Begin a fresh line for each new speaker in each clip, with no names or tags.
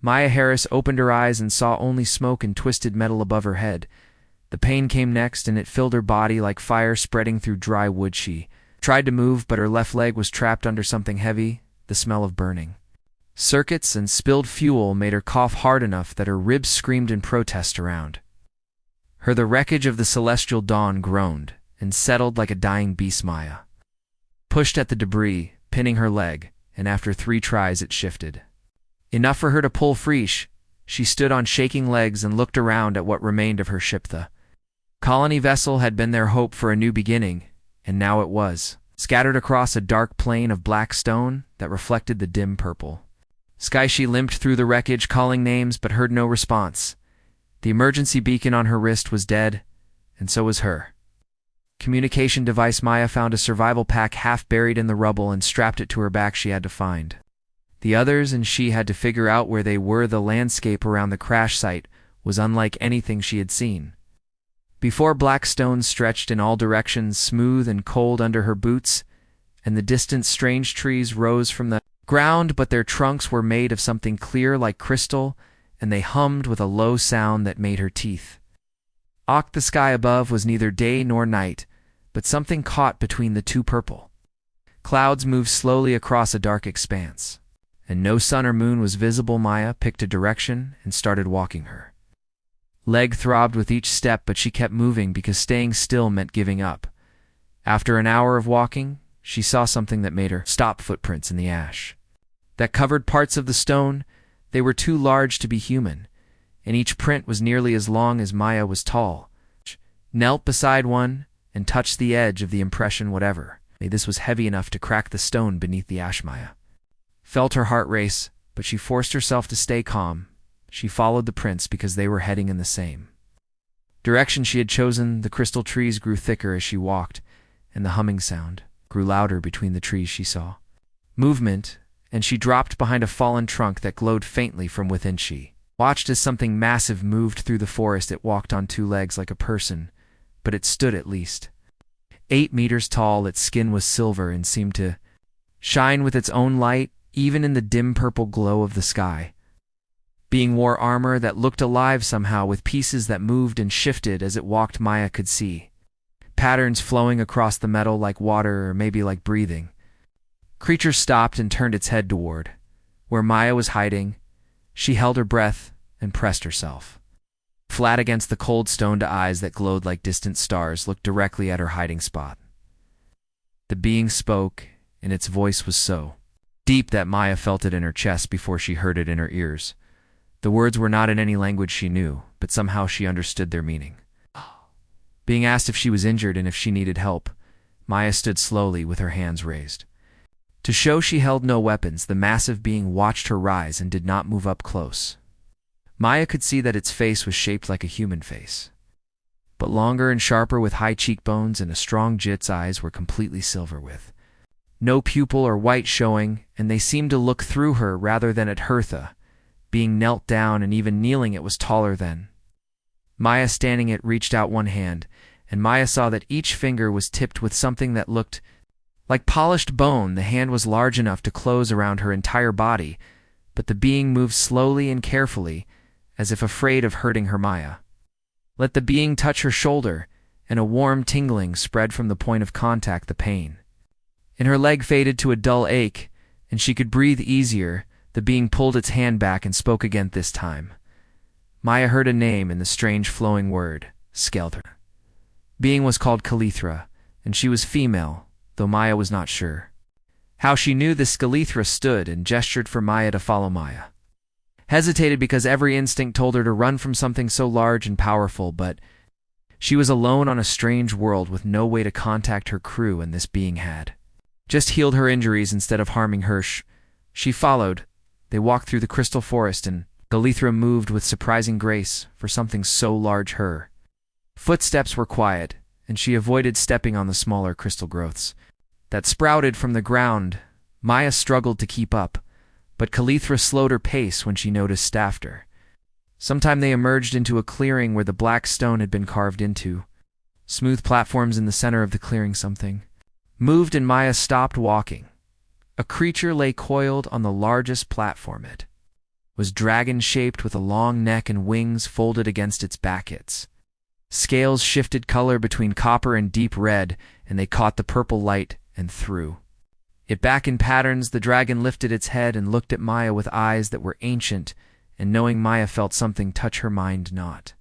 Maya Harris opened her eyes and saw only smoke and twisted metal above her head. The pain came next, and it filled her body like fire spreading through dry wood. She tried to move, but her left leg was trapped under something heavy, the smell of burning circuits and spilled fuel made her cough hard enough that her ribs screamed in protest around her. The wreckage of the celestial dawn groaned and settled like a dying beast. Maya pushed at the debris, pinning her leg, and after 3 tries it shifted enough for her to pull free. She stood on shaking legs and looked around at what remained of her ship. The colony vessel had been their hope for a new beginning, and now it was scattered across a dark plain of black stone that reflected the dim purple sky. She limped through the wreckage, calling names, but heard no response. The emergency beacon on her wrist was dead, and so was her communication device. Maya found a survival pack half buried in the rubble and strapped it to her back. She had to find the others, and she had to figure out where they were. The landscape around the crash site was unlike anything she had seen before. Black stones stretched in all directions, smooth and cold under her boots, and the distant strange trees rose from the ground, but their trunks were made of something clear like crystal, and they hummed with a low sound that made her teeth ache. The sky above was neither day nor night, but something caught between the two. Purple clouds moved slowly across a dark expanse, and no sun or moon was visible. Maya picked a direction and started walking. Her leg throbbed with each step, but she kept moving because staying still meant giving up. After an hour of walking, she saw something that made her stop. Footprints in the ash that covered parts of the stone. They were too large to be human, and each print was nearly as long as Maya was tall. She knelt beside one and touched the edge of the impression. Whatever this was heavy enough to crack the stone beneath the ash. Maya felt her heart race, but she forced herself to stay calm. She followed the prints because they were heading in the same direction she had chosen. The crystal trees grew thicker as she walked, and the humming sound grew louder between the trees. She saw movement, and she dropped behind a fallen trunk that glowed faintly from within. She watched as something massive moved through the forest. It walked on 2 legs like a person, but it stood at least 8 meters tall. Its skin was silver and seemed to shine with its own light, even in the dim purple glow of the sky. Being wore armor that looked alive somehow, with pieces that moved and shifted as it walked. Maya could see patterns flowing across the metal like water, or maybe like breathing. Creature stopped and turned its head toward where Maya was hiding. She held her breath and pressed herself flat against the cold stone. Eyes that glowed like distant stars looked directly at her hiding spot. The being spoke, and its voice was so deep that Maya felt it in her chest before she heard it in her ears. The words were not in any language she knew, but somehow she understood their meaning. Being asked if she was injured and if she needed help, Maya stood slowly with her hands raised to show she held no weapons. The massive being watched her rise and did not move up close. Maya could see that its face was shaped like a human face, but longer and sharper, with high cheekbones and a strong jit. Its eyes were completely silver with no pupil or white showing, and they seemed to look through her rather than at her. The being knelt down, and even kneeling it was taller than Maya. Standing it reached out one hand, and Maya saw that each finger was tipped with something that looked like polished bone. The hand was large enough to close around her entire body, but the being moved slowly and carefully, as if afraid of hurting her. Maya let the being touch her shoulder, and a warm tingling spread from the point of contact. The pain in her leg faded to a dull ache, and she could breathe easier. The being pulled its hand back and spoke again. This time, Maya heard a name in the strange flowing word, Skelter. Being was called Kalithra, and she was female, though Maya was not sure how she knew this. Kalithra stood and gestured for Maya to follow. Maya hesitated because every instinct told her to run from something so large and powerful, but she was alone on a strange world with no way to contact her crew, and this being had just healed her injuries instead of harming her. She followed. They walked through the crystal forest, and Kalithra moved with surprising grace for something so large. Her footsteps were quiet, and she avoided stepping on the smaller crystal growths that sprouted from the ground. Maya struggled to keep up, but Kalithra slowed her pace when she noticed after sometime they emerged into a clearing where the black stone had been carved into smooth platforms. In the center of the clearing something moved, and Maya stopped walking. A creature lay coiled on the largest platform. It was dragon-shaped with a long neck and wings folded against its back. Its scales shifted color between copper and deep red, and they caught the purple light and threw it back in patterns. The dragon lifted its head and looked at Maya with eyes that were ancient, and knowing Maya felt something touch her mind, not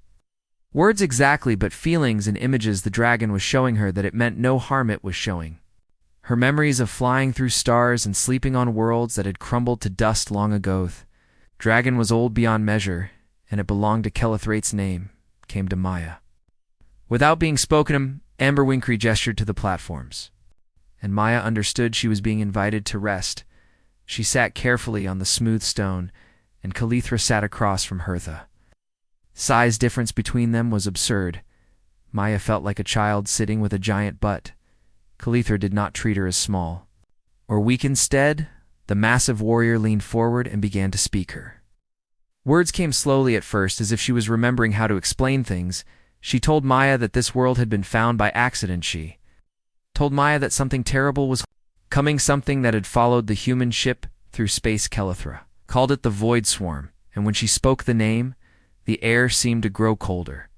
words exactly, but feelings and images. The dragon was showing her that it meant no harm. It was showing her memories of flying through stars and sleeping on worlds that had crumbled to dust long ago. The dragon was old beyond measure, and it belonged to Kelithrate's name, came to Maya. Without being spoken, Amberwinkry gestured to the platforms, and Maya understood she was being invited to rest. She sat carefully on the smooth stone, and Kelithra sat across from her. The size difference between them was absurd. Maya felt like a child sitting with a giant butt. Kelithra did not treat her as small or weak. Instead, the massive warrior leaned forward and began to speak her. Words came slowly at first, as if she was remembering how to explain things. She told Maya that this world had been found by accident. She told Maya that something terrible was coming, something that had followed the human ship through space. Kelithra called it the Void Swarm, and when she spoke the name, the air seemed to grow colder.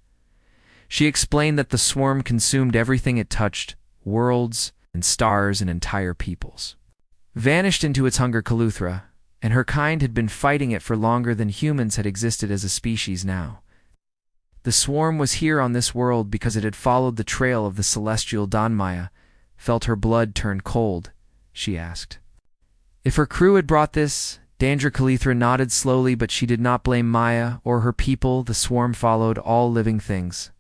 She explained that the swarm consumed everything it touched, worlds and stars and entire peoples. Vanished into its hunger. Kelithra and her kind had been fighting it for longer than humans had existed as a species. Now the swarm was here on this world because it had followed the trail of the celestial dawn. Maya felt her blood turn cold. She asked if her crew had brought this danger. Kelithra nodded slowly, but she did not blame Maya or her people. The swarm followed all living things.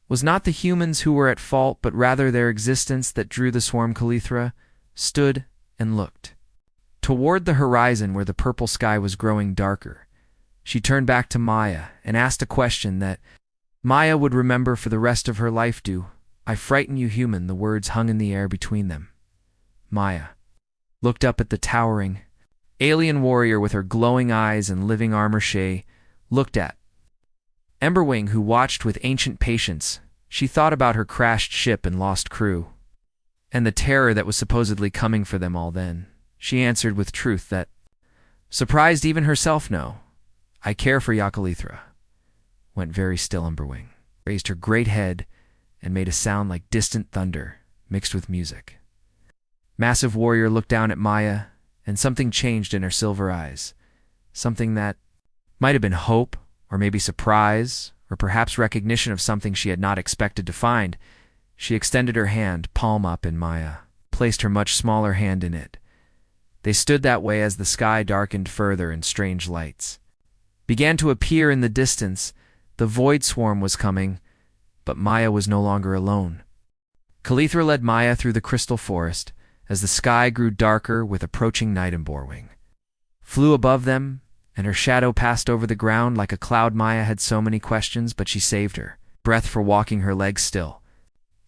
Was not the humans who were at fault, but rather their existence that drew the swarm. Kelithra stood and looked toward the horizon where the purple sky was growing darker. She turned back to Maya and asked a question that Maya would remember for the rest of her life. Do I frighten you, human? The words hung in the air between them. Maya looked up at the towering alien warrior with her glowing eyes and living armor. She looked at Emberwing, who watched with ancient patience. She thought about her crashed ship and lost crew, and the terror that was supposedly coming for them all. Then she answered with truth that surprised even herself. No, I care for ya. Kelithra went very still. Emberwing raised her great head and made a sound like distant thunder mixed with music. Massive warrior looked down at Maya, and something changed in her silver eyes. Something that might have been hope, or maybe surprise, or perhaps recognition of something she had not expected to find. She extended her hand, palm up, and Maya placed her much smaller hand in it. They stood that way as the sky darkened further and strange lights began to appear in the distance. The void swarm was coming, but Maya was no longer alone. Kelithra led Maya through the crystal forest as the sky grew darker with approaching night. Emberwing flew above them, and her shadow passed over the ground like a cloud. Maya had so many questions, but she saved her breath for walking. Her legs still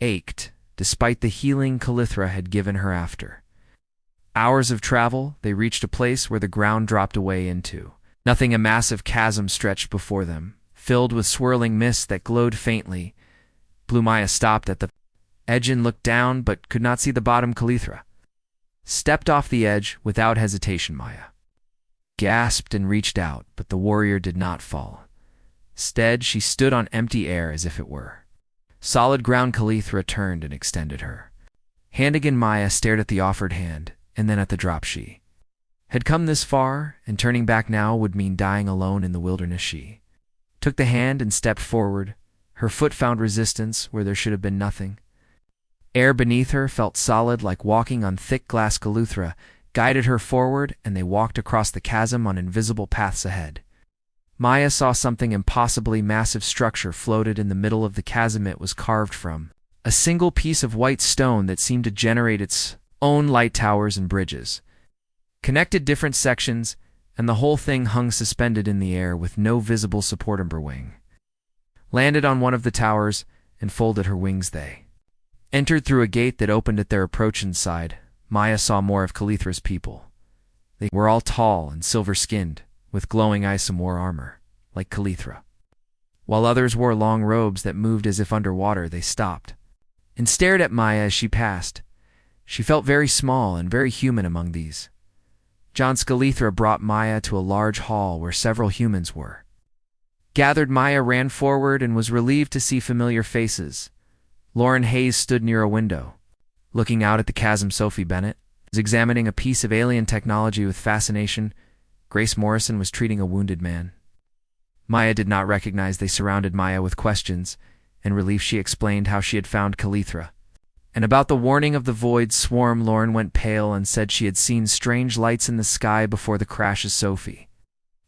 ached, despite the healing Kelithra had given her. After hours of travel, they reached a place where the ground dropped away into nothing. A massive chasm stretched before them, filled with swirling mist that glowed faintly. Blue Maya stopped at the edge and looked down, but could not see the bottom. Kelithra stepped off the edge without hesitation. Maya gasped and reached out, but the warrior did not fall. Instead, she stood on empty air as if it were solid ground. Kelithra turned and extended her hand again. Maya stared at the offered hand, and then at the drop. She had come this far, and turning back now would mean dying alone in the wilderness. She took the hand and stepped forward. Her foot found resistance where there should have been nothing. Air beneath her felt solid, like walking on thick glass. Kelithra guided her forward, and they walked across the chasm on invisible paths ahead. Maya saw something impossibly massive structure floated in the middle of the chasm. It was carved from a single piece of white stone that seemed to generate its own light towers and bridges, connected different sections, and the whole thing hung suspended in the air with no visible support. Emberwing landed on one of the towers and folded her wings. They entered through a gate that opened at their approach. Inside, Maya saw more of Kelithra's people. They were all tall and silver-skinned, with glowing eyes. Some wore armor, like Kelithra, while others wore long robes that moved as if underwater. They stopped and stared at Maya as she passed. She felt very small and very human among these John Scalithra brought Maya to a large hall where several humans were. Gathered, Maya ran forward and was relieved to see familiar faces. Lauren Hayes stood near a window, looking out at the chasm. Sophie Bennett was examining a piece of alien technology with fascination. Grace Morrison was treating a wounded man. Maya did not recognize. They surrounded Maya with questions. In relief, she explained how she had found Calithra. And about the warning of the void swarm, Lauren went pale and said she had seen strange lights in the sky before the crashes. Sophie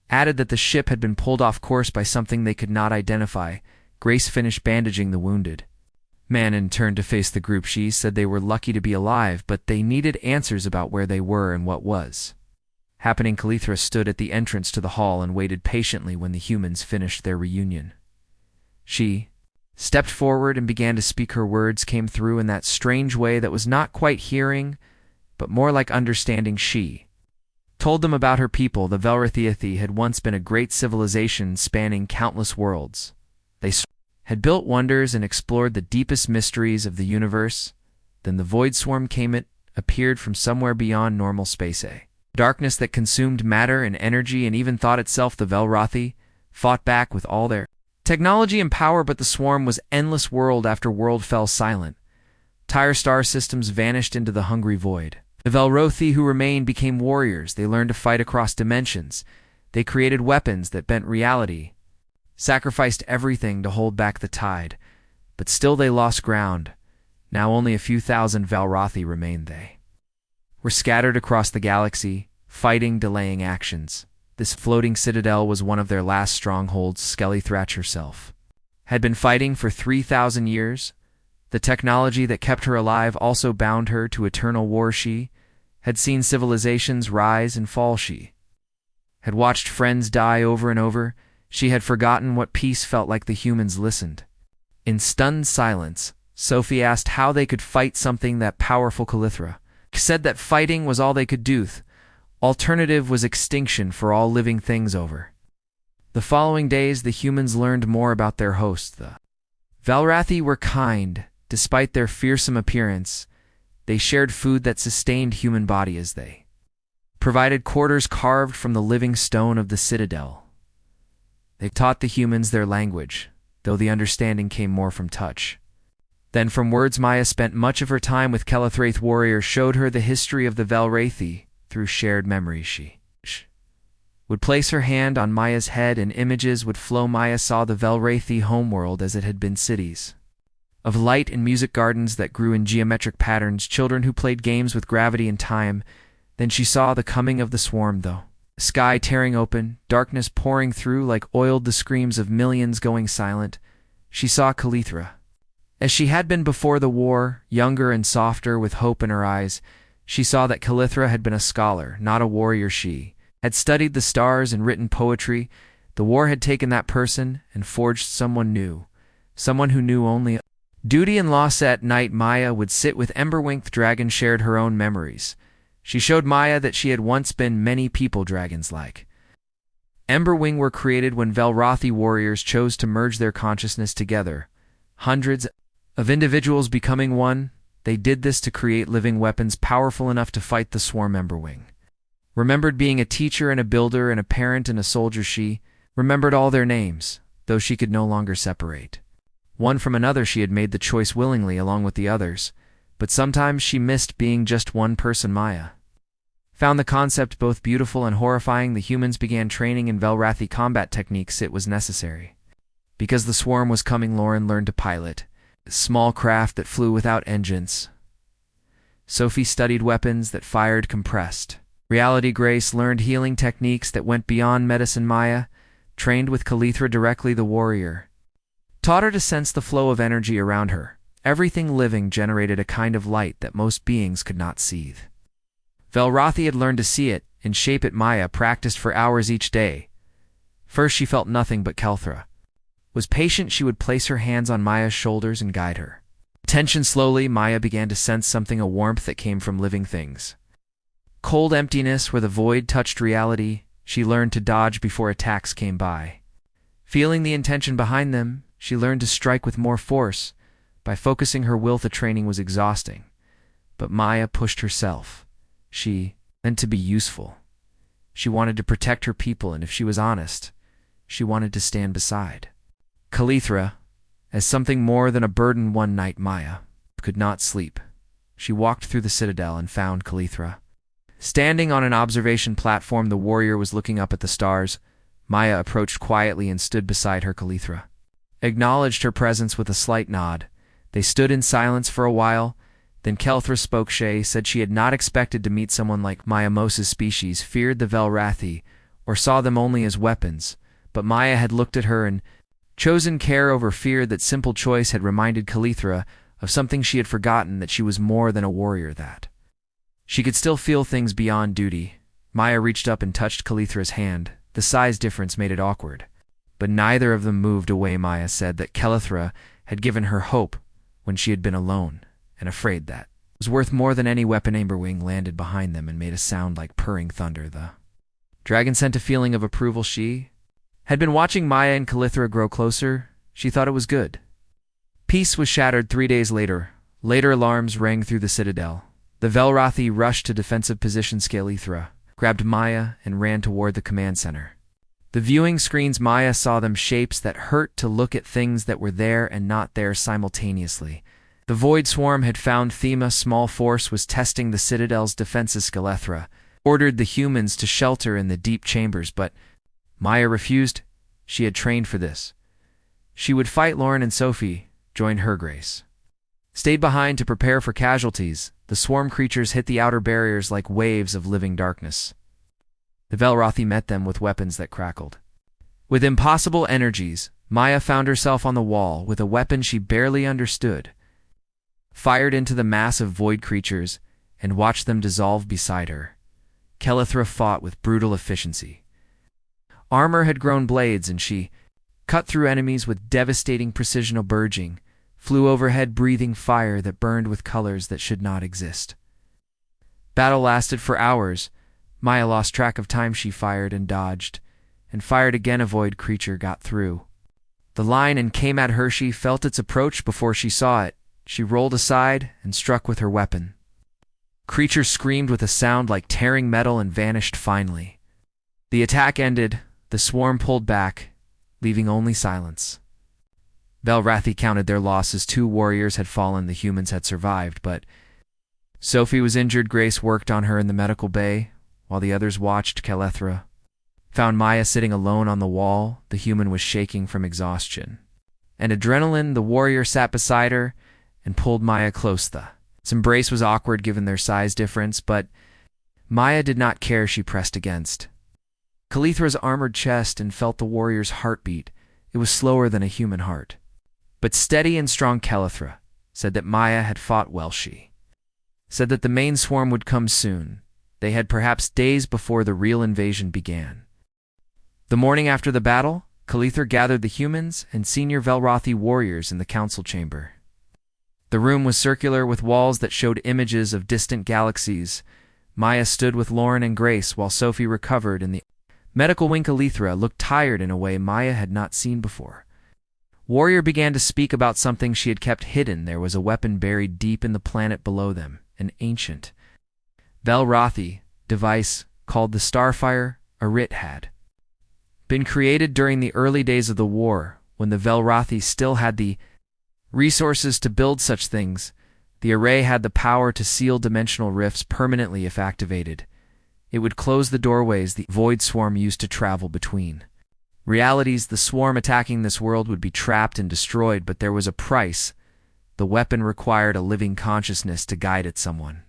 added that the ship had been pulled off course by something they could not identify. Grace finished bandaging the wounded man and turned to face the group. She said they were lucky to be alive, but they needed answers about where they were and what was happening. Calithra stood at the entrance to the hall and waited patiently when the humans finished their reunion. She stepped forward and began to speak. Her words came through in that strange way that was not quite hearing, but more like understanding. She told them about her people. The Velrathiathi had once been a great civilization spanning countless worlds. They had built wonders and explored the deepest mysteries of the universe. Then the void swarm came. It appeared from somewhere beyond normal space. A darkness that consumed matter and energy and even thought itself. The Velrathi fought back with all their technology and power, but the swarm was endless. World after world fell silent. Entire star systems vanished into the hungry void. The Velrothi who remained became warriors. They learned to fight across dimensions. They created weapons that bent reality, sacrificed everything to hold back the tide. But still they lost ground. Now only a few thousand Velrothi remained. They were scattered across the galaxy, fighting, delaying actions. This floating citadel was one of their last strongholds. Skelly Thratch herself had been fighting for 3,000 years. The technology that kept her alive also bound her to eternal war. She had seen civilizations rise and fall. She had watched friends die over and over. She had forgotten what peace felt like. The humans listened in stunned silence. Sophie asked how they could fight something that powerful. Calithra said that fighting was all they could do. Alternative was extinction for all living things. Over the following days, the humans learned more about their host. The Velrathi were kind. Despite their fearsome appearance, they shared food that sustained human body as they provided quarters carved from the living stone of the citadel. They taught the humans their language, though the understanding came more from touch than from words. Maya spent much of her time with Kelithraith warriors, showed her the history of the Velrathi through shared memories. She would place her hand on Maya's head and images would flow. Maya saw the Velrathi homeworld as it had been, cities of light and music, gardens that grew in geometric patterns, children who played games with gravity and time. Then she saw the coming of the swarm, though. The sky tearing open, darkness pouring through like oil, the screams of millions going silent. She saw Calithra as she had been before the war, younger and softer, with hope in her eyes. She saw that Calithra had been a scholar, not a warrior. She had studied the stars and written poetry. The war had taken that person and forged someone new, someone who knew only duty and loss. At night, Maya would sit with Emberwing. The dragon shared her own memories. She showed Maya that she had once been many people. Dragons like Emberwing were created when Velrathi warriors chose to merge their consciousness together. Hundreds of individuals becoming one. They did this to create living weapons powerful enough to fight the swarm. Emberwing remembered being a teacher and a builder and a parent and a soldier. She remembered all their names, though she could no longer separate one from another. She had made the choice willingly along with the others, but sometimes she missed being just one person. Maya found the concept both beautiful and horrifying. The humans began training in Velrathi combat techniques. It was necessary because the swarm was coming. Lauren learned to pilot a small craft that flew without engines. Sophie studied weapons that fired compressed reality. Grace learned healing techniques that went beyond medicine. Maya trained with Calithra directly. The warrior taught her to sense the flow of energy around her. Everything living generated a kind of light that most beings could not see. Velrathi had learned to see it and shape it. Maya practiced for hours each day. First she felt nothing, but Calithra was patient. She would place her hands on Maya's shoulders and guide her attention. Slowly, Maya began to sense something, a warmth that came from living things. Cold emptiness where the void touched reality. She learned to dodge before attacks came by. Feeling the intention behind them, she learned to strike with more force. By focusing her will, the training was exhausting. But Maya pushed herself. She meant to be useful. She wanted to protect her people, and if she was honest, she wanted to stand beside Calithra as something more than a burden. One night Maya could not sleep. She walked through the citadel and found Calithra standing on an observation platform. The warrior was looking up at the stars. Maya approached quietly and stood beside her. Calithra acknowledged her presence with a slight nod. They stood in silence for a while. Then Calithra spoke. She said she had not expected to meet someone like Maya. Most species feared the Velrathi or saw them only as weapons, but Maya had looked at her and chosen care over fear. That simple choice had reminded Calithra of something she had forgotten, that she was more than a warrior, that she could still feel things beyond duty. Maya reached up and touched Calithra's hand. The size difference made it awkward, but neither of them moved away. Maya said that Calithra had given her hope when she had been alone and afraid. That was worth more than any weapon. Amberwing landed behind them and made a sound like purring thunder. The dragon sent a feeling of approval. She had been watching Maya and Calithra grow closer. She thought it was good. Peace was shattered 3 days later. Later alarms rang through the citadel. The Velrathi rushed to defensive positions. Calithra grabbed Maya and ran toward the command center. The viewing screens, Maya saw them, shapes that hurt to look at, things that were there and not there simultaneously. The Void Swarm had found Thema. Small force was testing the citadel's defenses. Calithra ordered the humans to shelter in the deep chambers, but Maya refused. She had trained for this. She would fight. Lauren and Sophie joined her. Grace stayed behind to prepare for casualties. The swarm creatures hit the outer barriers like waves of living darkness. The Velrathi met them with weapons that crackled with impossible energies. Maya found herself on the wall with a weapon she barely understood, fired into the mass of void creatures, and watched them dissolve beside her. Calithra fought with brutal efficiency. Armor had grown blades, and she cut through enemies with devastating precision. Burgeoning flew overhead, breathing fire that burned with colors that should not exist. Battle lasted for hours. Maya lost track of time. She fired and dodged, and fired again. A void creature got through the line and came at her. She felt its approach before she saw it. She rolled aside and struck with her weapon. Creature screamed with a sound like tearing metal and vanished finally. The attack ended. The swarm pulled back, leaving only silence. Velrathi counted their losses. 2 warriors had fallen. The humans had survived, but Sophie was injured. Grace worked on her in the medical bay, while the others watched. Calithra found Maya sitting alone on the wall. The human was shaking from exhaustion and adrenaline. The warrior sat beside her and pulled Maya close. Its embrace was awkward given their size difference, but Maya did not care. She pressed against Calithra's armored chest and felt the warrior's heartbeat. It was slower than a human heart, but steady and strong. Calithra said that Maya had fought well. She said that the main swarm would come soon. They had perhaps days before the real invasion began. The morning after the battle, Calithra gathered the humans and senior Velrathi warriors in the council chamber. The room was circular with walls that showed images of distant galaxies. Maya stood with Lauren and Grace while Sophie recovered in the medical wing. Calithra looked tired in a way Maya had not seen before. Warrior began to speak about something she had kept hidden. There was a weapon buried deep in the planet below them, an ancient Velrathi device called the Starfire. A writ had been created during the early days of the war, when the Velrathi still had the resources to build such things. The array had the power to seal dimensional rifts permanently if activated. It would close the doorways the Void Swarm used to travel between realities. The swarm attacking this world would be trapped and destroyed, but there was a price. The weapon required a living consciousness to guide it. Someone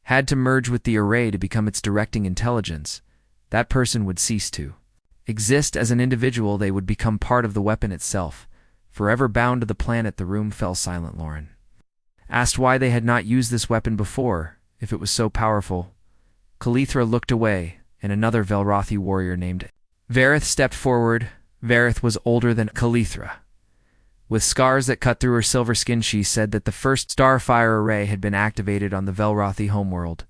had to merge with the array to become its directing intelligence. That person would cease to exist as an individual. They would become part of the weapon itself, forever bound to the planet. The room fell silent. Lauren asked why they had not used this weapon before, if it was so powerful. Calithra looked away, and another Velrathi warrior named Varith stepped forward. Varith was older than Calithra, with scars that cut through her silver skin. She said that the first Starfire array had been activated on the Velrathi homeworld.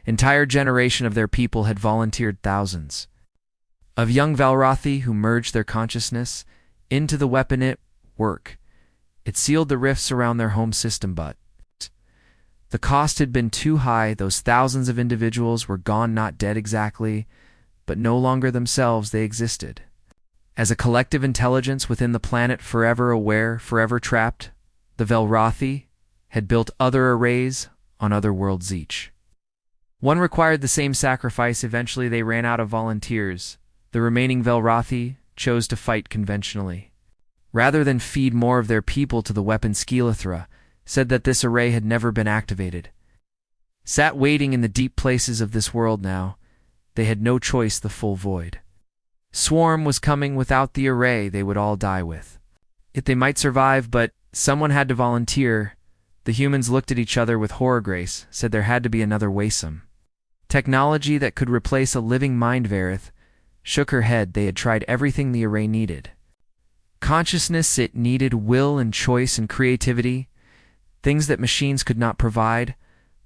Entire generation of their people had volunteered, thousands of young Velrathi who merged their consciousness into the weapon. It worked. It sealed the rifts around their home system, but the cost had been too high. Those thousands of individuals were gone, not dead exactly, but no longer themselves they existed. As a collective intelligence within the planet, forever aware, forever trapped, the Velrothi had built other arrays on other worlds each. One required the same sacrifice. Eventually they ran out of volunteers. The remaining Velrothi chose to fight conventionally. Rather than feed more of their people to the weapon, Skelethra said that this array had never been activated. Sat waiting in the deep places of this world now. They had no choice, the full void. Swarm was coming. Without the array they would all die with. It they might survive, but someone had to volunteer. The humans looked at each other with horror. Grace said there had to be another way. Some technology that could replace a living mind. Varith shook her head. They had tried everything the array needed. Consciousness, it needed will and choice and creativity, things that machines could not provide.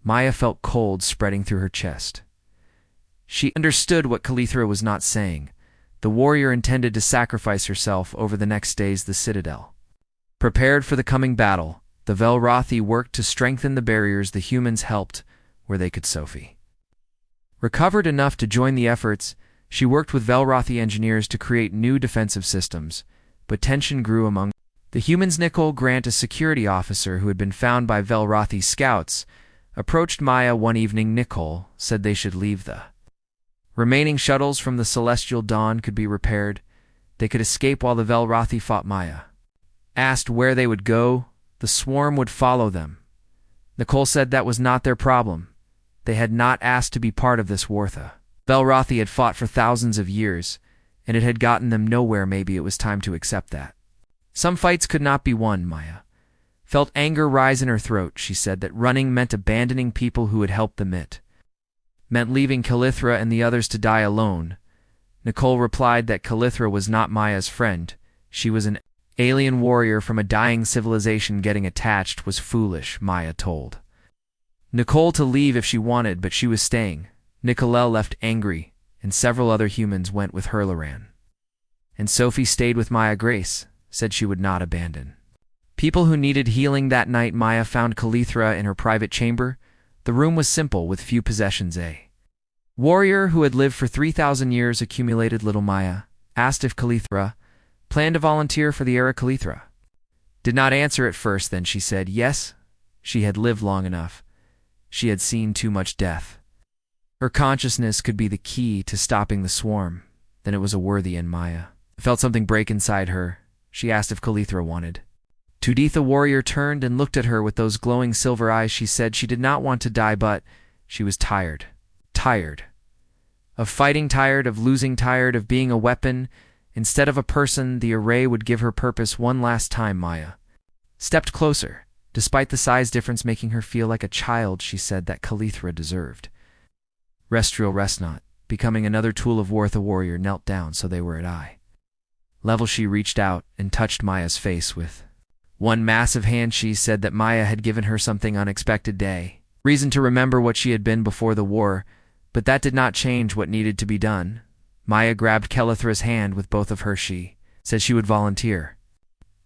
Maya felt cold spreading through her chest. She understood what Skelethra was not saying. The warrior intended to sacrifice herself over the next days. The citadel prepared for the coming battle. The Velrothi worked to strengthen the barriers. The humans helped where they could. Sophie recovered enough to join the efforts. She worked with Velrothi engineers to create new defensive systems, but tension grew among the humans. Nicole Grant, a security officer who had been found by Velrothi scouts, approached Maya one evening. Nicole said they should leave. The remaining shuttles from the Celestial Dawn could be repaired. They could escape while the Velrothi fought. Maya asked where they would go. The swarm would follow them. Nicole said that was not their problem. They had not asked to be part of this war. The Velrothi had fought for thousands of years, and it had gotten them nowhere. Maybe it was time to accept that. Some fights could not be won. Maya felt anger rise in her throat. She said that running meant abandoning people who had helped them. It meant leaving Skelethra and the others to die alone. Nicole replied that Skelethra was not Maya's friend. She was an alien warrior from a dying civilization. Getting attached was foolish, Maya told Nicole to leave if she wanted, but she was staying. Nicole left angry, and several other humans went with her. Loran and Sophie stayed with Maya. Grace said she would not abandon people who needed healing. That night Maya found Skelethra in her private chamber. The room was simple with few possessions. A warrior who had lived for 3,000 years accumulated little. Maya asked if Skelethra planned to volunteer for the era. Skelethra did not answer at first. Then she said yes. She had lived long enough. She had seen too much death. Her consciousness could be the key to stopping the swarm. Then it was a worthy, and Maya felt something break inside her. She asked if Skelethra wanted to. The warrior turned and looked at her with those glowing silver eyes. She said she did not want to die, but she was tired. Tired of fighting, tired of losing, tired of being a weapon instead of a person. The array would give her purpose one last time. Maya stepped closer, despite the size difference making her feel like a child. She said that Skelethra deserved rest real, rest not, becoming another tool of war. The warrior knelt down so they were at eye level. She reached out and touched Maya's face with one massive hand. She said that Maya had given her something unexpected day, reason to remember what she had been before the war, but that did not change what needed to be done. Maya grabbed Skelethra's hand with both of her. She said she would volunteer.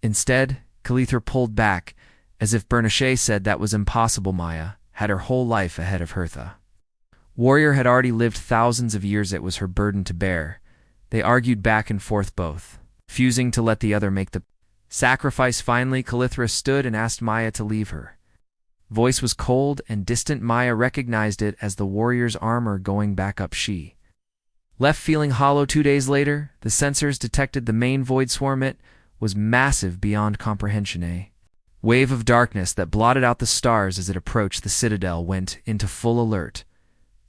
Instead, Skelethra pulled back, as if Bernache said that was impossible. Maya had her whole life ahead of her. The warrior had already lived thousands of years. It was her burden to bear. They argued back and forth, both refusing to let the other make the sacrifice. Finally, Skelethra stood and asked Maya to leave her. Voice was cold and distant. Maya recognized it as the warrior's armor going back up. She left feeling hollow. 2 days later, the sensors detected the main void swarm. It was massive beyond comprehension. A wave of darkness that blotted out the stars as it approached. The citadel went into full alert.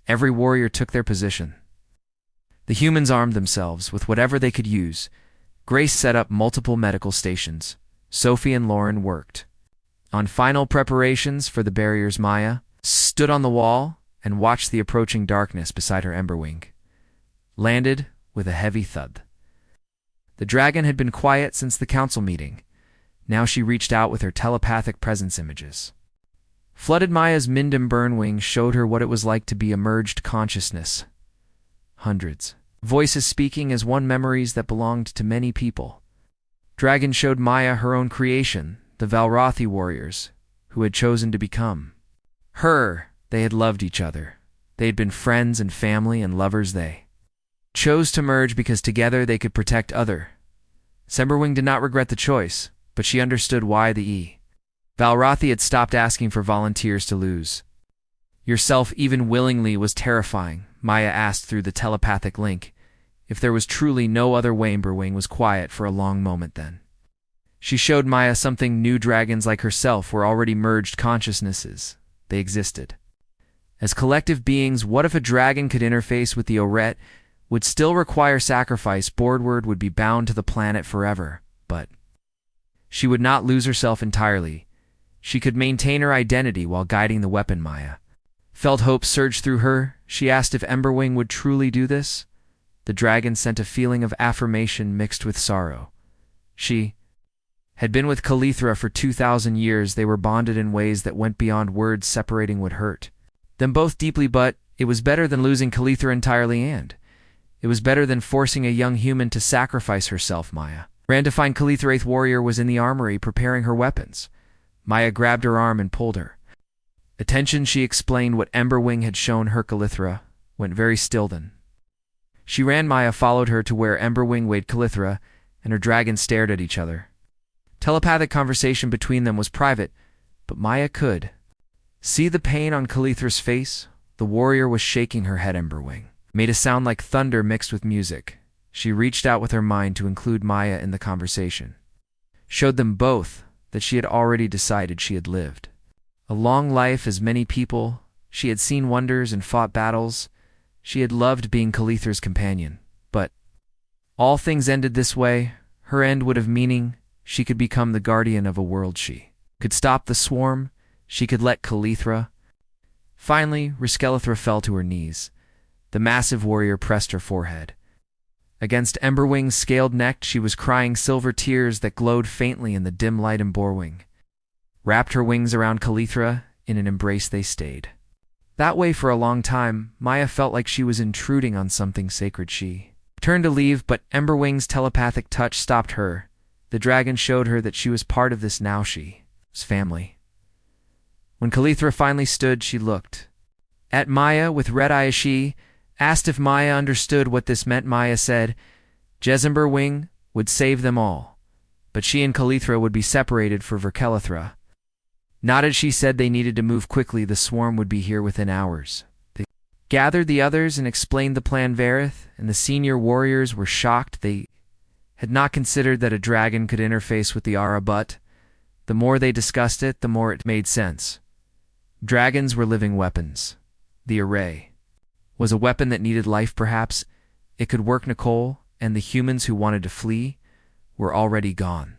Every warrior took their position. The humans armed themselves with whatever they could use. Grace set up multiple medical stations. Sophie and Lauren worked on final preparations for the barriers. Maya stood on the wall and watched the approaching darkness beside her. Emberwing landed with a heavy thud. The dragon had been quiet since the council meeting. Now she reached out with her telepathic presence. Images flooded Maya's Mindem. Burnwing showed her what it was like to be emerged consciousness. Hundreds voices speaking as one, memories that belonged to many people. Dragon showed Maya her own creation, the Velrothi warriors, who had chosen to become her. They had loved each other. They had been friends and family and lovers. They chose to merge because together they could protect other. Emberwing did not regret the choice, but she understood why the Valrathi had stopped asking for volunteers to lose. Yourself even willingly was terrifying, Maya asked through the telepathic link. If there was truly no other way, Emberwing was quiet for a long moment then. She showed Maya something new. Dragons like herself were already merged consciousnesses. They existed. As collective beings, what if a dragon could interface with the Orcs? Would still require sacrifice. Boardward would be bound to the planet forever, but she would not lose herself entirely. She could maintain her identity while guiding the weapon. Maya felt hope surge through her. She asked if Emberwing would truly do this. The dragon sent a feeling of affirmation mixed with sorrow. She had been with Kalithra for 2,000 years. They were bonded in ways that went beyond words. Separating would hurt them both deeply, but it was better than losing Kalithra entirely, and it was better than forcing a young human to sacrifice herself. Maya ran to find Kalithra. Eighth warrior was in the armory preparing her weapons. Maya grabbed her arm and pulled her. Attention, she explained what Emberwing had shown her. Kalithra went very still then. She ran. Maya followed her to where Emberwing weighed Kalithra, and her dragon stared at each other. Telepathic conversation between them was private, but Maya could see the pain on Kalithra's face. The warrior was shaking her head. Emberwing made a sound like thunder mixed with music. She reached out with her mind to include Maya in the conversation. Showed them both that she had already decided she had lived a long life. As many people, she had seen wonders and fought battles. She had loved being Kalithra's companion, but all things ended this way. Her end would have meaning. She could become the guardian of a world. She could stop the swarm. She could let Kalithra. Finally, Riskelithra fell to her knees. The massive warrior pressed her forehead against Emberwing's scaled neck. She was crying, silver tears that glowed faintly in the dim light. Emberwing wrapped her wings around Kalithra. In an embrace they stayed that way for a long time. Maya felt like she was intruding on something sacred. She turned to leave, but Emberwing's telepathic touch stopped her. The dragon showed her that she was part of this now. She was family. When Kalithra finally stood, she looked at Maya with red eyes. She asked if Maya understood what this meant. Maya said Emberwing would save them all, but she and Kalithra would be separated for Verkelithra. Nodded. She said they needed to move quickly. The swarm would be here within hours. They gathered the others and explained the plan. Varith and the senior warriors were shocked. They had not considered that a dragon could interface with the Aura, but the more they discussed it, the more it made sense. Dragons were living weapons. The array was a weapon that needed life. Perhaps it could work. Nicole and the humans who wanted to flee were already gone.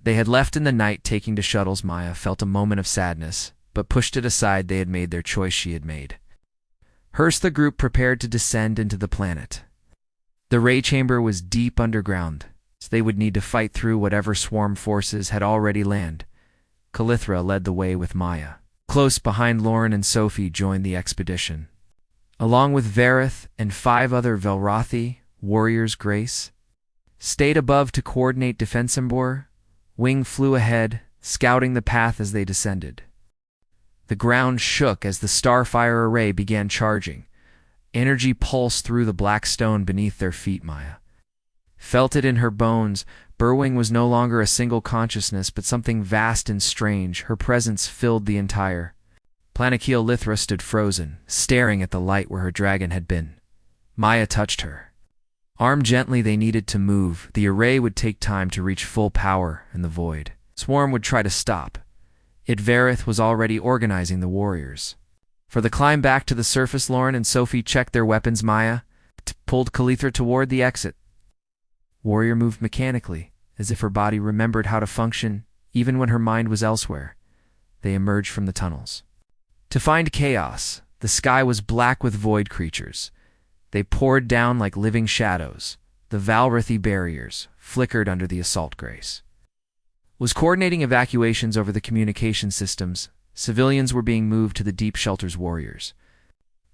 They had left in the night, taking to shuttles. Maya felt a moment of sadness, but pushed it aside. They had made their choice. She had made hers. The group prepared to descend into the planet. The ray chamber was deep underground, so they would need to fight through whatever swarm forces had already landed. Kalithra led the way with Maya. Close behind, Lauren and Sophie joined the expedition, along with Varith and 5 other Velrathi warriors. Grace stayed above to coordinate defense. Wing flew ahead, scouting the path as they descended. The ground shook as the Starfire array began charging. Energy pulsed through the black stone beneath their feet. Maya felt it in her bones. Burwing was no longer a single consciousness, but something vast and strange. Her presence filled the entire planet. Lithra stood frozen, staring at the light where her dragon had been. Maya touched her arm gently. They needed to move. The array would take time to reach full power, and the void swarm would try to stop it. Varith was already organizing the warriors for the climb back to the surface. Lauren and Sophie checked their weapons. Maya pulled Kalithra toward the exit. Warrior moved mechanically, as if her body remembered how to function, even when her mind was elsewhere. They emerged from the tunnels to find chaos. The sky was black with void creatures. They poured down like living shadows. The Valrathi barriers flickered under the assault. Grace was coordinating evacuations over the communication systems. Civilians were being moved to the deep shelters. Warriors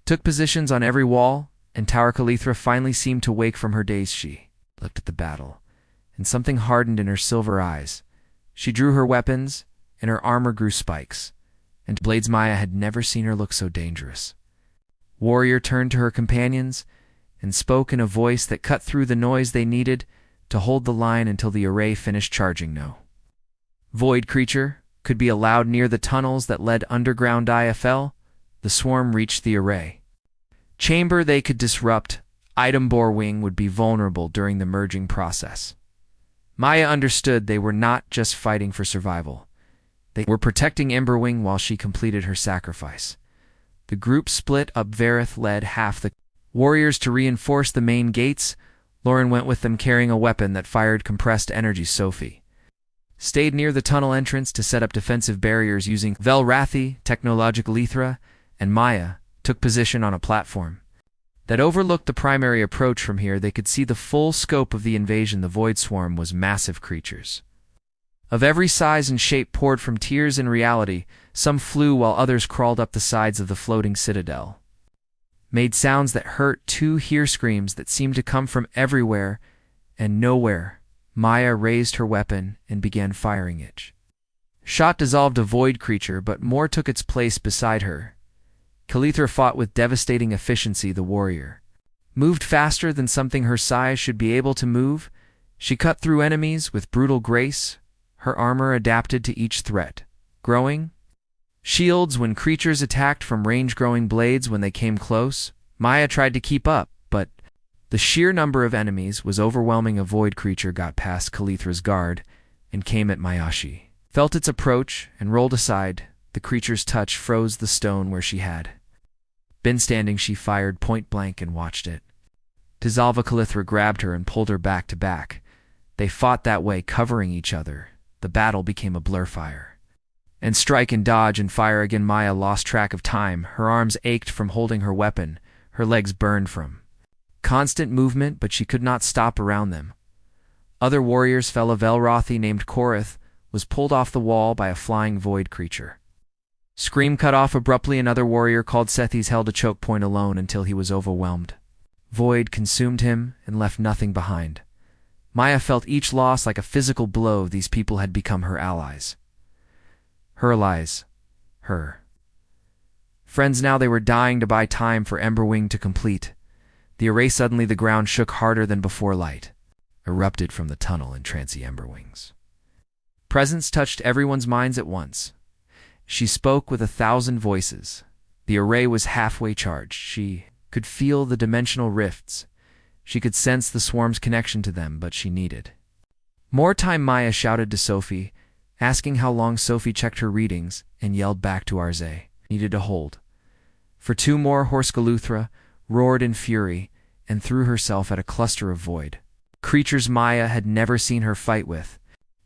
took positions on every wall, and Tower. Kalithra finally seemed to wake from her daze. She looked at the battle, and something hardened in her silver eyes. She drew her weapons, and her armor grew spikes and blades. Maya had never seen her look so dangerous. Warrior turned to her companions and spoke in a voice that cut through the noise they needed to hold the line until the array finished charging. No void creature could be allowed near the tunnels that led underground. IFL, the swarm reached the array chamber they could disrupt. Item bore wing would be vulnerable during the merging process. Maya understood they were not just fighting for survival. They were protecting Emberwing while she completed her sacrifice. The group split up. Vareth led half the warriors to reinforce the main gates. Lauren went with them carrying a weapon that fired compressed energy. Sophie stayed near the tunnel entrance to set up defensive barriers using Velrathi, technological Ethra, and Maya took position on a platform that overlooked the primary approach. From here they could see the full scope of the invasion. The Void Swarm was massive. Creatures of every size and shape poured from tiers. In reality, some flew while others crawled up the sides of the floating citadel. Made sounds that hurt. To hear screams that seemed to come from everywhere and nowhere. Maya raised her weapon and began firing it. Shot dissolved a void creature, but more took its place beside her. Kalithra fought with devastating efficiency. The warrior moved faster than something her size should be able to move. She cut through enemies with brutal grace. Her armor adapted to each threat, growing shields when creatures attacked from range, growing blades when they came close. Maya tried to keep up, but the sheer number of enemies was overwhelming. A void creature got past Kalithra's guard and came at Maya. She felt its approach and rolled aside. The creature's touch froze the stone where she had been standing. She fired point blank and watched it dissolve. Kalithra grabbed her and pulled her back to back. They fought that way, covering each other. The battle became a blur. Fire and strike and dodge and fire again. Maya lost track of time. Her arms ached from holding her weapon. Her legs burned from constant movement, but she could not stop around them. Other warriors fell. A Velrathi named Korath was pulled off the wall by a flying void creature. Scream cut off abruptly. Another warrior called Sethis held a choke point alone until he was overwhelmed. Void consumed him and left nothing behind. Maya felt each loss like a physical blow. These people had become her allies. Her allies. Her friends now. They were dying to buy time for Emberwing to complete the array. Suddenly the ground shook harder than before. Light erupted from the tunnel and trancy Emberwing's presence touched everyone's minds at once. She spoke with 1,000 voices. The array was halfway charged. She could feel the dimensional rifts. She could sense the swarm's connection to them, but she needed more time. Maya shouted to Sophie, asking how long. Sophie checked her readings and yelled back to Arze. Needed to hold for 2 more. Horskaluthra roared in fury and threw herself at a cluster of void creatures Maya had never seen her fight with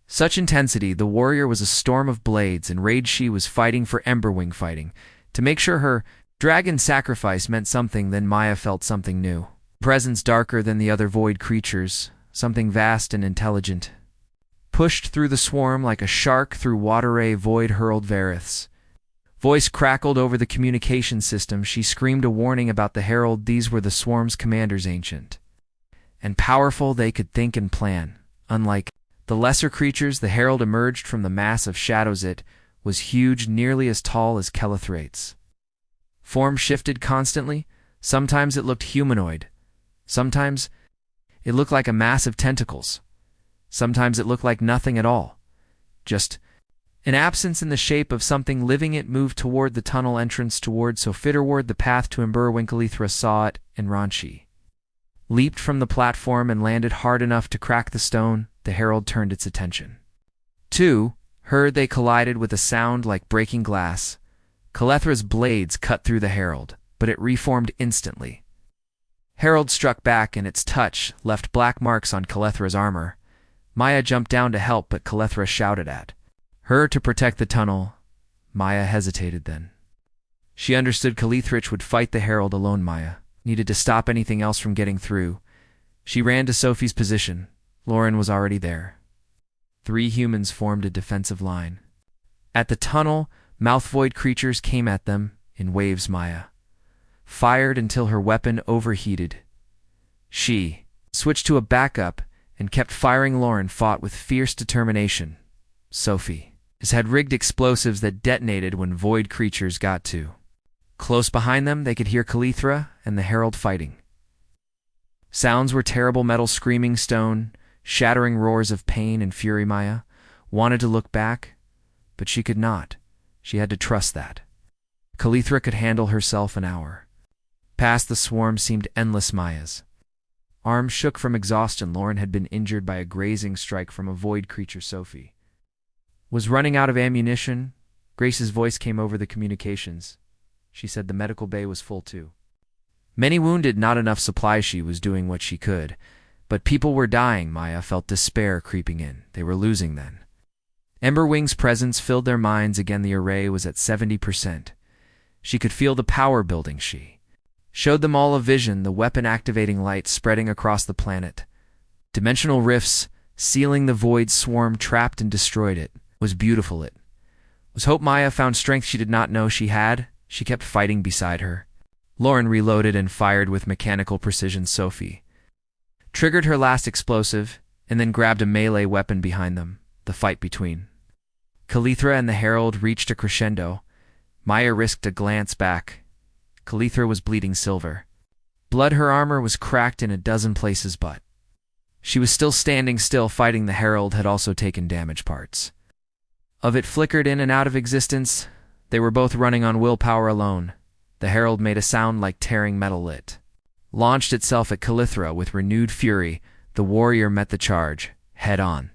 such intensity. The warrior was a storm of blades and rage. She was fighting for Emberwing, fighting to make sure her dragon sacrifice meant something. Then Maya felt something new. Presence darker than the other void creatures, something vast and intelligent. Pushed through the swarm like a shark through water. A void hurled Vareth's voice crackled over the communication system. She screamed a warning about the herald. These were the swarm's commanders, ancient and powerful. They could think and plan. Unlike the lesser creatures, the herald emerged from the mass of shadows. It was huge, nearly as tall as Kelithrate's form shifted constantly. Sometimes it looked humanoid. Sometimes it looked like a mass of tentacles. Sometimes it looked like nothing at all. Just an absence in the shape of something living. It moved toward the tunnel entrance, toward Sofitterward, the path to Emberwing. Kalithra saw it, and Ranchi leaped from the platform and landed hard enough to crack the stone. The herald turned its attention to her. They collided with a sound like breaking glass. Kalithra's blades cut through the herald, but it reformed instantly. Herald struck back, and its touch left black marks on Kalithra's armor. Maya jumped down to help, but Kalithra shouted at her to protect the tunnel. Maya hesitated then. She understood Kalithrich would fight the herald alone. Maya needed to stop anything else from getting through. She ran to Sophie's position. Lauren was already there. 3 humans formed a defensive line. At the tunnel, mouth-void creatures came at them in waves. Maya fired until her weapon overheated. She switched to a backup and kept firing. Lauren fought with fierce determination. Sophie had rigged explosives that detonated when void creatures got too close. Behind them, they could hear Kalithra and the herald fighting. Sounds were terrible, metal screaming, stone, shattering roars of pain and fury. Maya wanted to look back, but she could not. She had to trust that Calithra could handle herself. An hour past the swarm seemed endless. Maya's arms shook from exhaustion. Lauren had been injured by a grazing strike from a void creature. Sophie was running out of ammunition. Grace's voice came over the communications. She said the medical bay was full too. Many wounded, not enough supplies. She was doing what she could, but people were dying. Maya felt despair creeping in. They were losing then. Emberwing's presence filled their minds again. The array was at 70%. She could feel the power building. She showed them all a vision, the weapon-activating light spreading across the planet. Dimensional rifts sealing the void swarm trapped and destroyed. It was beautiful. It was hope. Maya found strength she did not know she had. She kept fighting beside her. Lauren reloaded and fired with mechanical precision. Sophie triggered her last explosive and then grabbed a melee weapon behind them. The fight between Calithra and the Herald reached a crescendo. Maya risked a glance back. Calithra was bleeding silver. Blood. Her armor was cracked in a dozen places, but she was still standing still, fighting. The Herald had also taken damage. Parts of it flickered in and out of existence. They were both running on willpower alone. The Herald made a sound like tearing metal. It launched itself at Calithra with renewed fury. The warrior met the charge head on.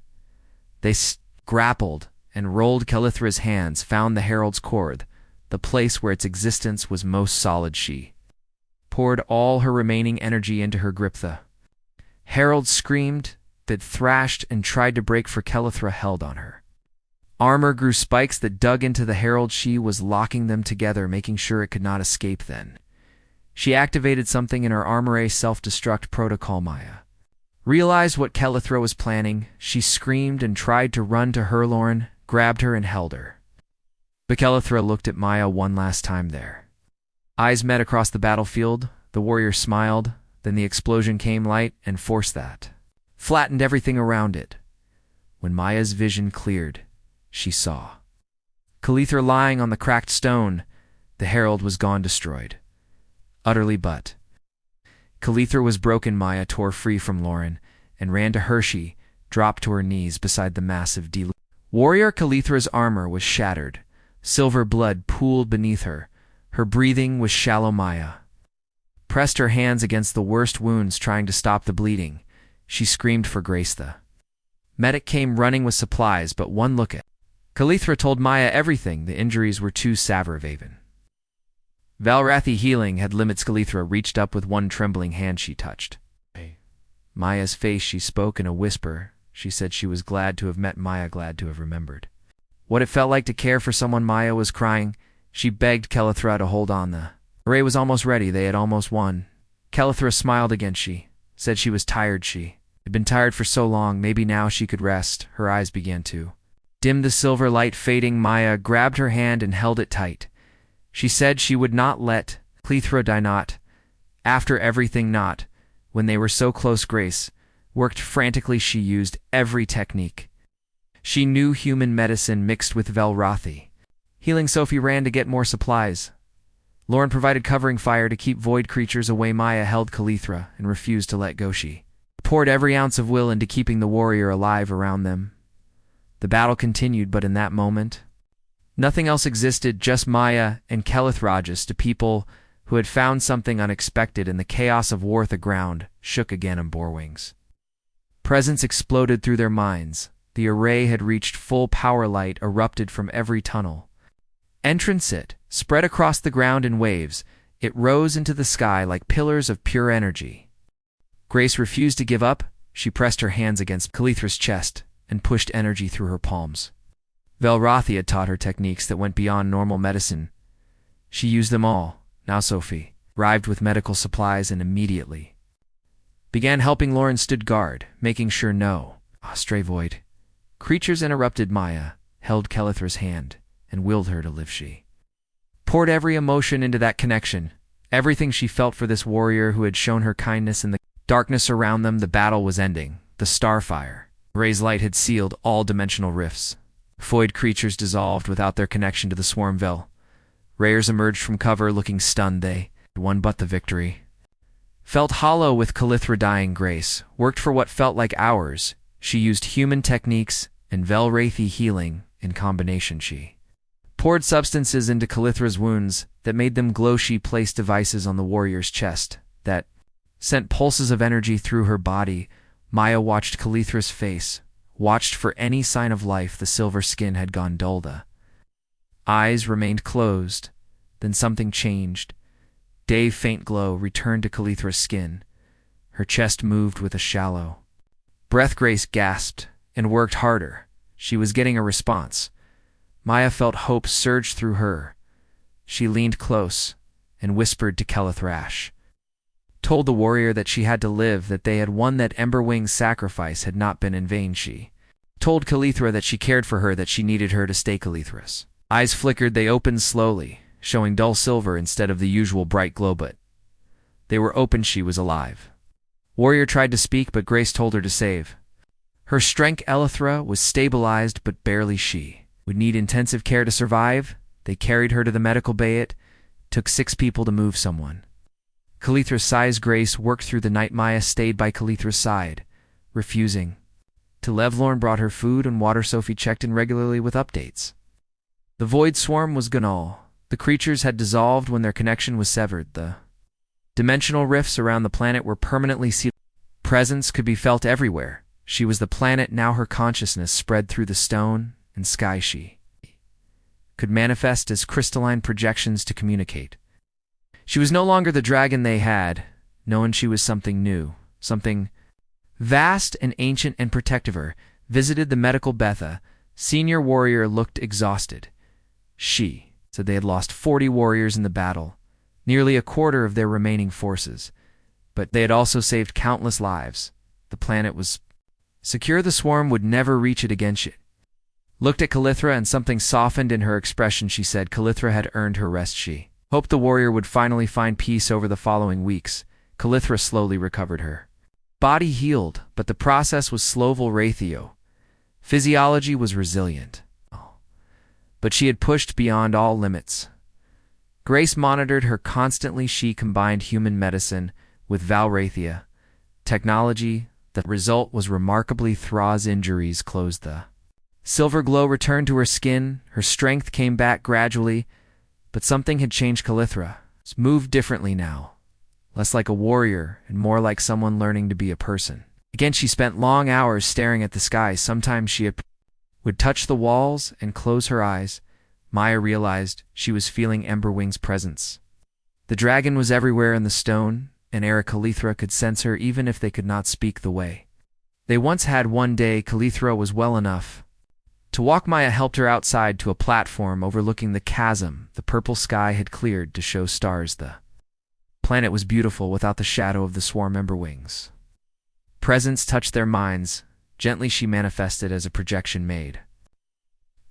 They grappled and rolled. Calithra's hands found the Herald's core, the place where its existence was most solid. She poured all her remaining energy into her grip. The Herald screamed, that thrashed and tried to break for Calithra held on her armor grew spikes that dug into the Herald. She was locking them together, making sure it could not escape. Then she activated something in her armor, a self-destruct protocol. Maya realized what Calithra was planning. She screamed and tried to run to her. Lauren grabbed her and held her. But Calithra looked at Maya one last time. Their eyes met across the battlefield. The warrior smiled. Then the explosion came, light and force that flattened everything around it. When Maya's vision cleared, she saw Calithra lying on the cracked stone. The Herald was gone, destroyed utterly, but Calithra was broken. Maya tore free from Lauren and ran to her. She dropped to her knees beside the massive warrior. Calithra's armor was shattered. Silver blood pooled beneath her. Her breathing was shallow. Maya pressed her hands against the worst wounds, trying to stop the bleeding. She screamed for Grace. The medic came running with supplies, but one look at Calithra told Maya everything. The injuries were too severe. Vaven Valrathi healing had limits. Calithra reached up with one trembling hand. She touched Maya's face. She spoke in a whisper. She said she was glad to have met Maya, glad to have remembered what it felt like to care for someone. Maya was crying. She begged Calithra to hold on. The array was almost ready. They had almost won. Calithra smiled again. She said she was tired. She had been tired for so long. Maybe now she could rest. Her eyes began to dim, the silver light fading. Maya grabbed her hand and held it tight. She said she would not let Calithra die, not after everything, not when they were so close. Grace worked frantically. She used every technique she knew, human medicine mixed with Valrathi healing. Sophie ran to get more supplies. Lauren provided covering fire to keep void creatures away. Maya held Calithra and refused to let go. She poured every ounce of will into keeping the warrior alive around them. The battle continued, but in that moment, nothing else existed, just Maya and Calithra, just a people who had found something unexpected. In the chaos of war, the ground shook again and bore wings. Presence exploded through their minds. The array had reached full power. Light erupted from every tunnel. Entrance it spread across the ground in waves. It rose into the sky like pillars of pure energy. Grace refused to give up. She pressed her hands against Calithra's chest and pushed energy through her palms. Valrathi had taught her techniques that went beyond normal medicine. She used them all. Now Sophie arrived with medical supplies and immediately began helping. Lauren stood guard, making sure no stray void creatures interrupted. Maya held Calithra's hand and willed her to live. She poured every emotion into that connection, everything she felt for this warrior who had shown her kindness. In the darkness around them, the battle was ending. The starfire Ray's light had sealed all dimensional rifts. Void creatures dissolved without their connection to the swarm. Rayers emerged from cover looking stunned. They had won, but the victory felt hollow with Calithra dying. Grace worked for what felt like hours. She used human techniques and Velwrathi healing in combination. She poured substances into Calithra's wounds that made them glow. She placed devices on the warrior's chest that sent pulses of energy through her body. Maya watched Calithra's face, watched for any sign of life. The silver skin had gone dull. The eyes remained closed. Then something changed. Dave's faint glow returned to Calithra's skin. Her chest moved with a shallow breath. Grace gasped and worked harder. She was getting a response. Maya felt hope surge through her. She leaned close and whispered to Calithrash, told the warrior that she had to live, that they had won, that Emberwing's sacrifice had not been in vain. She told Calithra that she cared for her, that she needed her to stay. Calithra's eyes flickered. They opened slowly, showing dull silver instead of the usual bright glow, but they were open. She was alive. Warrior tried to speak, but Grace told her to save her strength. Elithra was stabilized, but barely. She would need intensive care to survive. They carried her to the medical bay. It took 6 people to move someone. Calithra's sighs. Grace worked through the night. Maya stayed by Calithra's side, refusing to leave. Lorne brought her food and water. Sophie checked in regularly with updates. The void swarm was gone. All the creatures had dissolved when their connection was severed. The dimensional rifts around the planet were permanently sealed. Presence could be felt everywhere. She was the planet now. Her consciousness spread through the stone and sky. She could manifest as crystalline projections to communicate. She was no longer the dragon they had known. She was something new, something vast and ancient and protective. Her visited the medical Betha. Senior warrior looked exhausted. She said they had lost 40 warriors in the battle, nearly a quarter of their remaining forces, but they had also saved countless lives. The planet was secure. The swarm would never reach it again. She looked at Calithra and something softened in her expression. She said Calithra had earned her rest. She hoped the warrior would finally find peace. Over the following weeks, Calithra slowly recovered. Her body healed, but the process was slow. Velwrathio physiology was resilient, but she had pushed beyond all limits. Grace monitored her constantly. She combined human medicine with Velwrathia technology. The result was remarkably. Thraw's injuries closed. The silver glow returned to her skin. Her strength came back gradually, but something had changed. Calithra moved differently now, less like a warrior and more like someone learning to be a person. Again, she spent long hours staring at the sky. Sometimes she would touch the walls and close her eyes. Maya realized she was feeling Emberwing's presence. The dragon was everywhere in the stone, and Calithra could sense her even if they could not speak the way they once had. One day, Calithra was well enough to walk. Maya helped her outside to a platform overlooking the chasm. The purple sky had cleared to show stars. The planet was beautiful without the shadow of the swarm. Emberwings' presence touched their minds. Gently she manifested as a projection made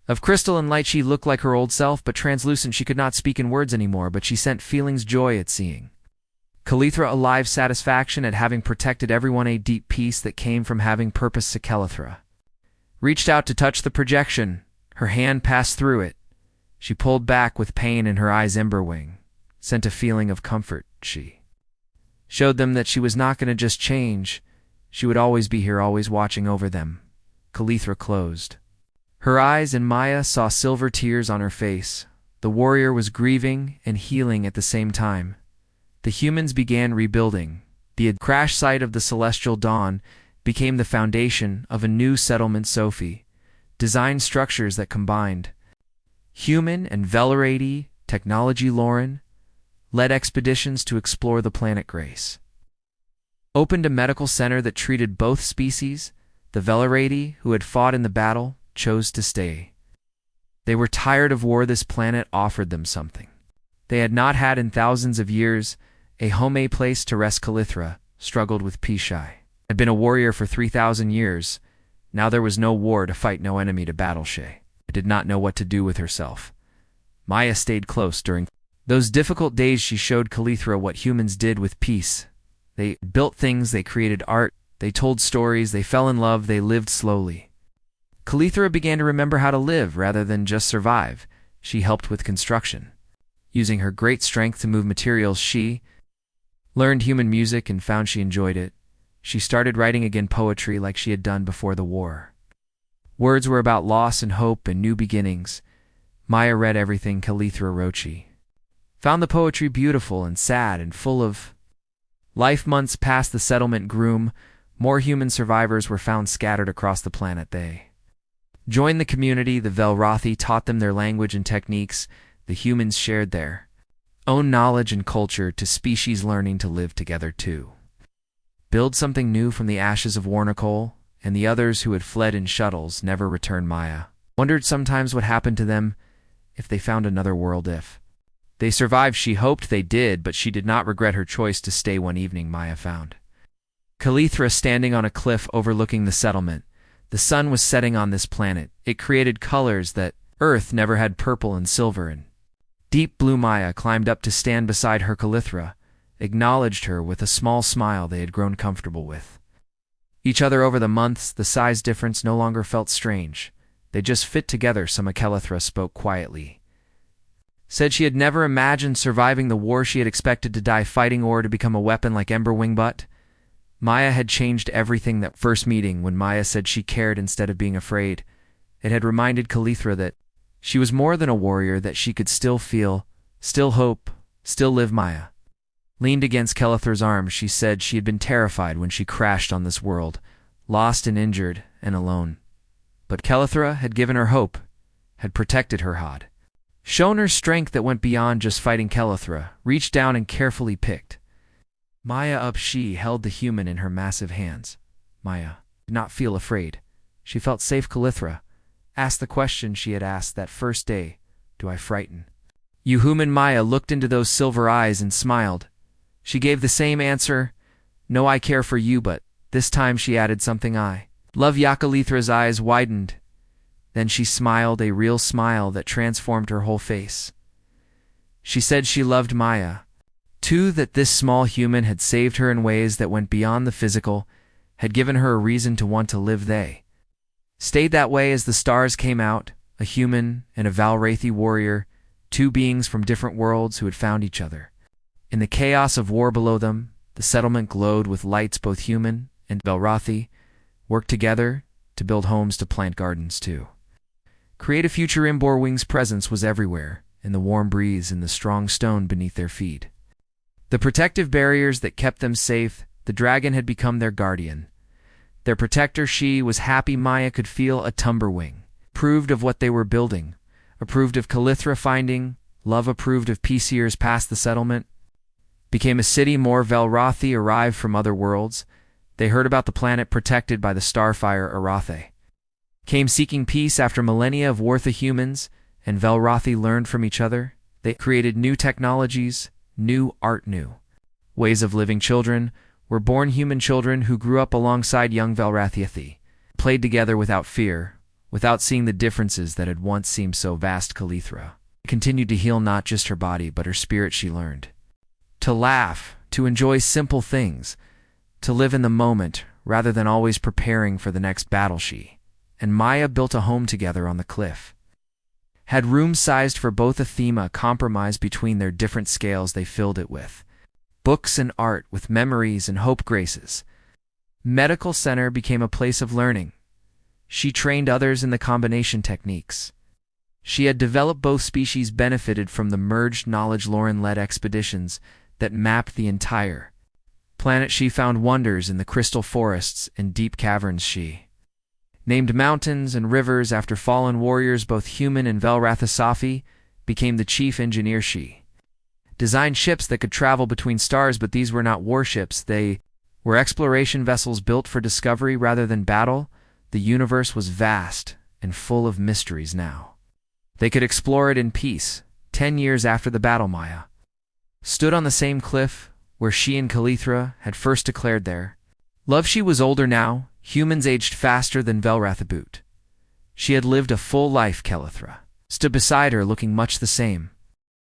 of crystal and light. She looked like her old self, but translucent. She could not speak in words anymore, but she sent feelings: joy at seeing Calithra alive, satisfaction at having protected everyone, a deep peace that came from having purpose. Calithra reached out to touch the projection. Her hand passed through it. She pulled back with pain in her eyes. Emberwing sent a feeling of comfort. She showed them that she was not going to just change. She would always be here, always watching over them. Calithra closed her eyes, and Maya saw silver tears on her face. The warrior was grieving and healing at the same time. The humans began rebuilding. The crash site of the celestial dawn became the foundation of a new settlement. Sophie designed structures that combined human and Velwrathi technology. Lauren led expeditions to explore the planet. Grace opened a medical center that treated both species. The Velwrathi, who had fought in the battle, chose to stay. They were tired of war. This planet offered them something they had not had in thousands of years, a home, a place to rest. Calithra struggled with Pishai. Had been a warrior for 3,000 years. Now there was no war to fight, no enemy to battle. She did not know what to do with herself. Maya stayed close during those difficult days. She showed Calithra what humans did with peace. They built things, they created art, they told stories, they fell in love, they lived slowly. Calithra began to remember how to live rather than just survive. She helped with construction. Using her great strength to move materials, she learned human music and found she enjoyed it. She started writing again poetry like she had done before the war. Words were about loss and hope and new beginnings. Maya read everything Calithra wrote. She found the poetry beautiful and sad and full of life. Months past the settlement grew. More human survivors were found scattered across the planet. They joined the community. The Velrothi taught them their language and techniques. The humans shared their own knowledge and culture to species learning to live together too. Build something new from the ashes of Warnicole, and the others who had fled in shuttles never returned. Maya wondered sometimes what happened to them if they found another world. If they survived, she hoped they did, but she did not regret her choice to stay. One evening, Maya found Calithra standing on a cliff overlooking the settlement. The sun was setting on this planet. It created colors that Earth never had: purple and silver and deep blue. Maya climbed up to stand beside her. Calithra acknowledged her with a small smile. They had grown comfortable with each other over the months. The size difference no longer felt strange. They just fit together. Some Calithra spoke quietly. Said she had never imagined surviving the war. She had expected to die fighting or to become a weapon like Emberwing, but Maya had changed everything. That first meeting, when Maya said she cared instead of being afraid, it had reminded Calithra that she was more than a warrior, that she could still feel, still hope, still live. Maya leaned against Calithra's arm. She said she had been terrified when she crashed on this world, lost and injured and alone. But Calithra had given her hope, had protected her, had shown her strength that went beyond just fighting. Calithra reached down and carefully picked Maya up. She held the human in her massive hands. Maya did not feel afraid. She felt safe. Calithra asked the question she had asked that first day, "Do I frighten you, human?" Maya looked into those silver eyes and smiled. She gave the same answer, "No, I care for you," but this time she added something, "I love ya." Calithra's eyes widened. Then she smiled, a real smile that transformed her whole face. She said she loved Maya too, that this small human had saved her in ways that went beyond the physical, had given her a reason to want to live. They stayed that way as the stars came out, a human and a Valwrathi warrior, two beings from different worlds who had found each other. In the chaos of war below them, the settlement glowed with lights. Both human and Velrothi worked together to build homes, to plant gardens, to create a future. Emberwing's presence was everywhere, in the warm breeze and the strong stone beneath their feet. The protective barriers that kept them safe. The dragon had become their guardian, their protector. She was happy. Maya could feel a Tumberwing approved of what they were building, approved of Calithra finding love, approved of peace. Years past, the settlement became a city. More Velrothi arrived from other worlds. They heard about the planet protected by the starfire. Arathe came seeking peace after millennia of war. The humans and Velrothi learned from each other. They created new technologies, new art, new ways of living. Children were born, human children who grew up alongside young Velrothi, played together without fear, without seeing the differences that had once seemed so vast. Calithra continued to heal not just her body but her spirit. She learned to laugh, to enjoy simple things, to live in the moment rather than always preparing for the next battle. She and Maya built a home together on the cliff, had rooms sized for both. A theme, a compromise between their different scales. They filled it with books and art, with memories and hope. Grace's medical center became a place of learning. She trained others in the combination techniques she had developed. Both species benefited from the merged knowledge. Lauren led expeditions that mapped the entire planet. She found wonders in the crystal forests and deep caverns. She named mountains and rivers after fallen warriors. Both human and Velrothi. Scifi became the chief engineer. She designed ships that could travel between stars, but these were not warships. They were exploration vessels built for discovery rather than battle. The universe was vast and full of mysteries now. They could explore it in peace. 10 years after the battle, Maya stood on the same cliff where she and Calithra had first declared their love. She was older now. Humans aged faster than Velrothi. She had lived a full life. Calithra stood beside her, looking much the same.